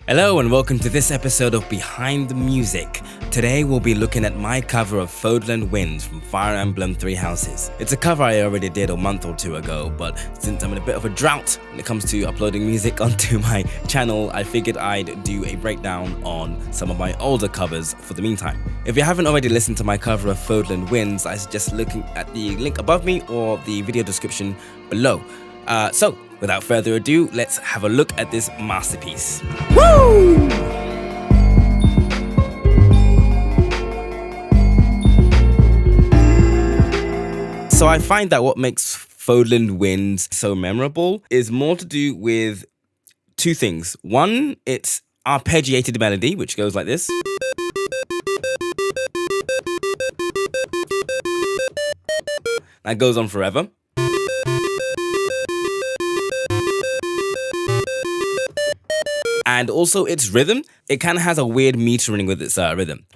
Hello and welcome to this episode of Behind the Music. Today we'll be looking at my cover of Fodlan Winds from Fire Emblem 3 Houses. It's a cover I already did a month or two ago, but since I'm in a bit of a drought when it comes to uploading music onto my channel, I figured I'd do a breakdown on some of my older covers for the meantime. If you haven't already listened to my cover of Fodlan Winds, I suggest looking at the link above me or the video description below. So, without further ado, let's have a look at this masterpiece. Woo! So I find that what makes Fodlan Winds so memorable is more to do with two things. One, it's arpeggiated melody, which goes like this. That goes on forever. And also its rhythm, it kind of has a weird metering with its rhythm.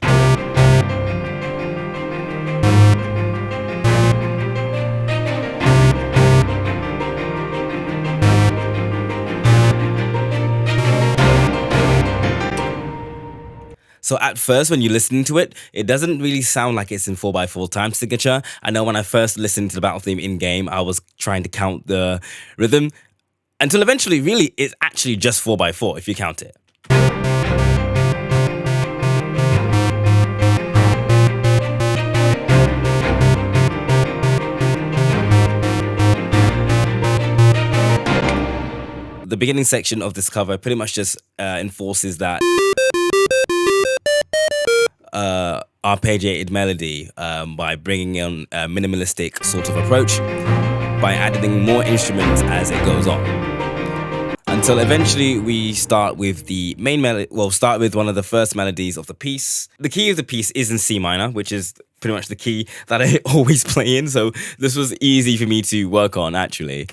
So at first, when you listen to it, it doesn't really sound like it's in 4x4 time signature. I know when I first listened to the battle theme in-game, I was trying to count the rhythm. Until eventually, really, it's actually just 4x4 if you count it. The beginning section of this cover pretty much just enforces that arpeggiated melody by bringing in a minimalistic sort of approach, by adding more instruments as it goes on. Until eventually we start with the main melody, start with one of the first melodies of the piece. The key of the piece is in C minor, which is pretty much the key that I always play in, so this was easy for me to work on actually.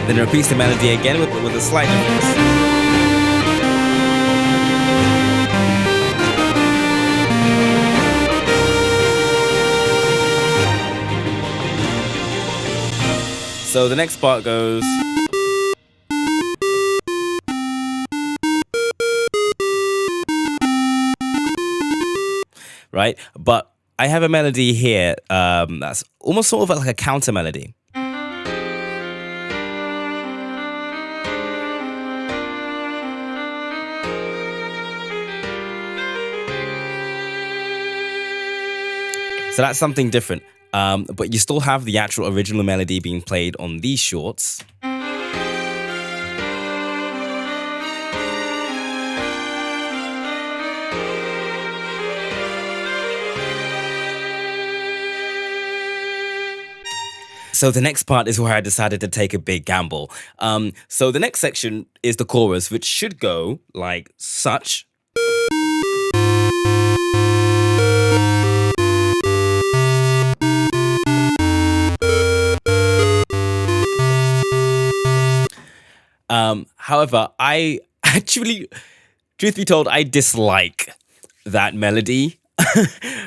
Then it repeats the melody again with a slight difference. So the next part goes. Right? But I have a melody here that's almost sort of like a counter melody. So that's something different, but you still have the actual original melody being played on these shorts. So the next part is where I decided to take a big gamble. So the next section is the chorus, which should go like such. However, I actually, truth be told, I dislike that melody,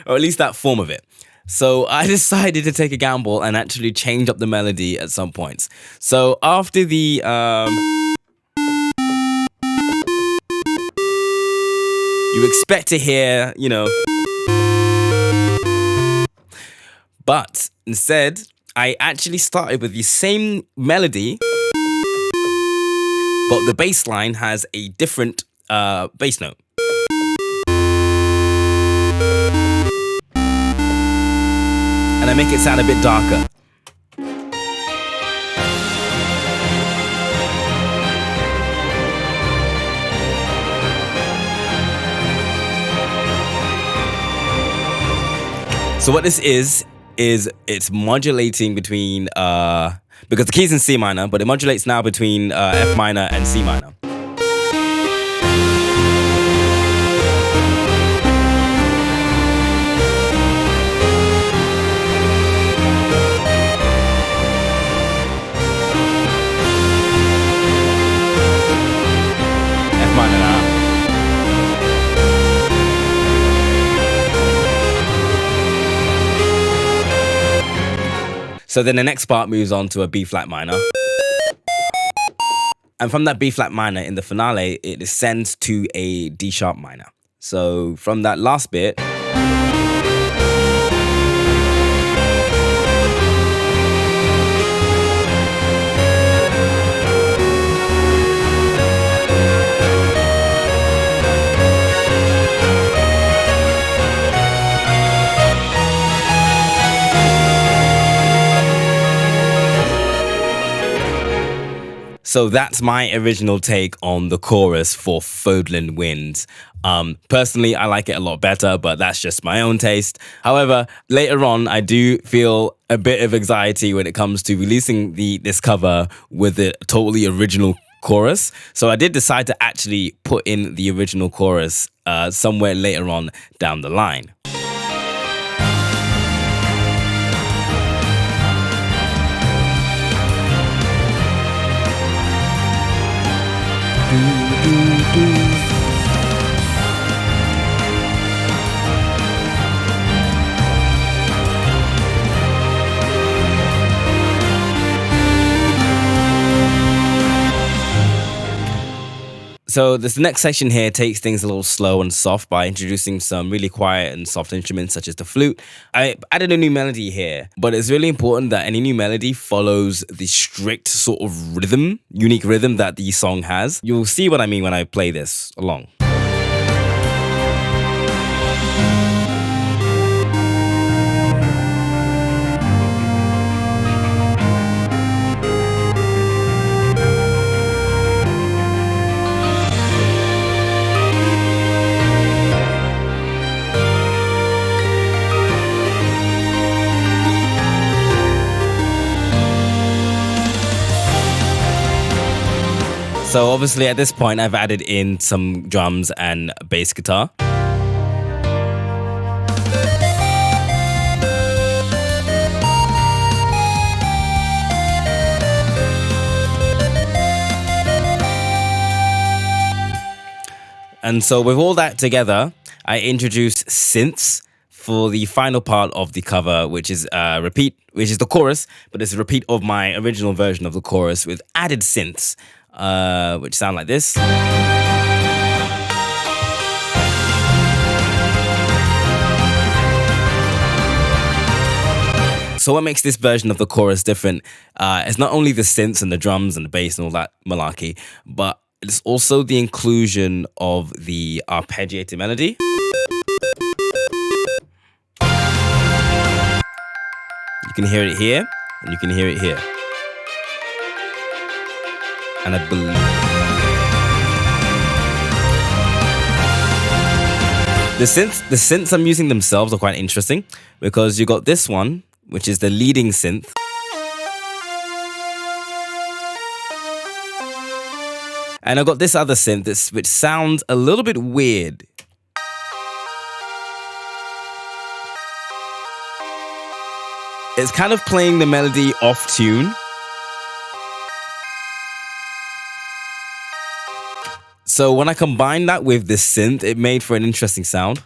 or at least that form of it. So I decided to take a gamble and actually change up the melody at some points. So after the, you expect to hear, but instead, I actually started with the same melody, but the bass line has a different bass note. And I make it sound a bit darker. So what this is it's modulating between because the key's in C minor, but it modulates now between F minor and C minor. F minor now. So then the next part moves on to a B flat minor. And from that B flat minor in the finale, it descends to a D sharp minor. So from that last bit, so that's my original take on the chorus for Fodlan Winds. Personally, I like it a lot better, but that's just my own taste. However, later on, I do feel a bit of anxiety when it comes to releasing this cover with a totally original chorus. So I did decide to actually put in the original chorus somewhere later on down the line. So this next section here takes things a little slow and soft by introducing some really quiet and soft instruments such as the flute. I added a new melody here, but it's really important that any new melody follows the strict sort of rhythm, unique rhythm that the song has. You'll see what I mean when I play this along. So obviously at this point, I've added in some drums and bass guitar. And so with all that together, I introduced synths for the final part of the cover, which is repeat, which is the chorus, but it's a repeat of my original version of the chorus with added synths. Which sound like this. So what makes this version of the chorus different is not only the synths and the drums and the bass and all that malarkey, but it's also the inclusion of the arpeggiated melody. You can hear it here, and you can hear it here. And I believe the synths I'm using themselves are quite interesting because you got this one, which is the leading synth. And I've got this other synth which sounds a little bit weird. It's kind of playing the melody off tune. So when I combined that with this synth, it made for an interesting sound.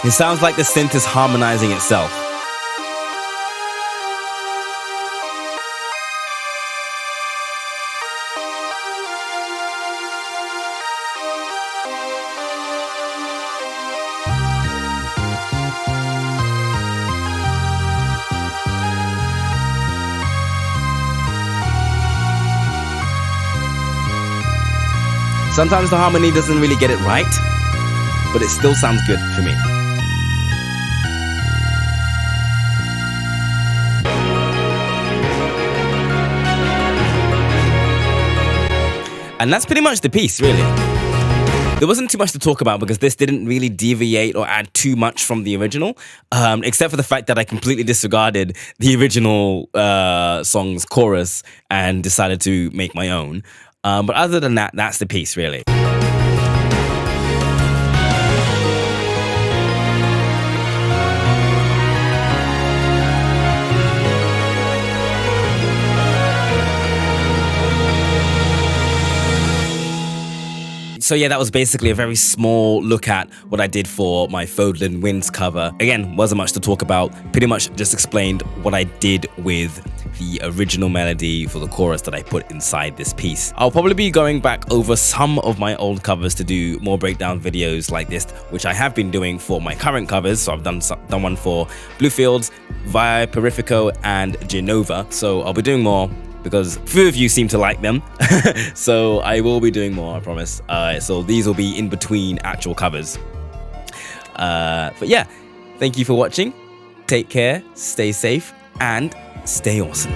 It sounds like the synth is harmonizing itself. Sometimes the harmony doesn't really get it right, but it still sounds good for me. And that's pretty much the piece, really. There wasn't too much to talk about because this didn't really deviate or add too much from the original, except for the fact that I completely disregarded the original song's chorus and decided to make my own. But other than that, that's the piece, really. So yeah, that was basically a very small look at what I did for my Fodlan Winds cover. Again, wasn't much to talk about, pretty much just explained what I did with the original melody for the chorus that I put inside this piece. I'll probably be going back over some of my old covers to do more breakdown videos like this, which I have been doing for my current covers. So I've done one for Bluefields, Via Perifico, and Genova. So I'll be doing more because a few of you seem to like them. So I will be doing more, I promise. So these will be in between actual covers. But yeah, thank you for watching. Take care, stay safe, and stay awesome.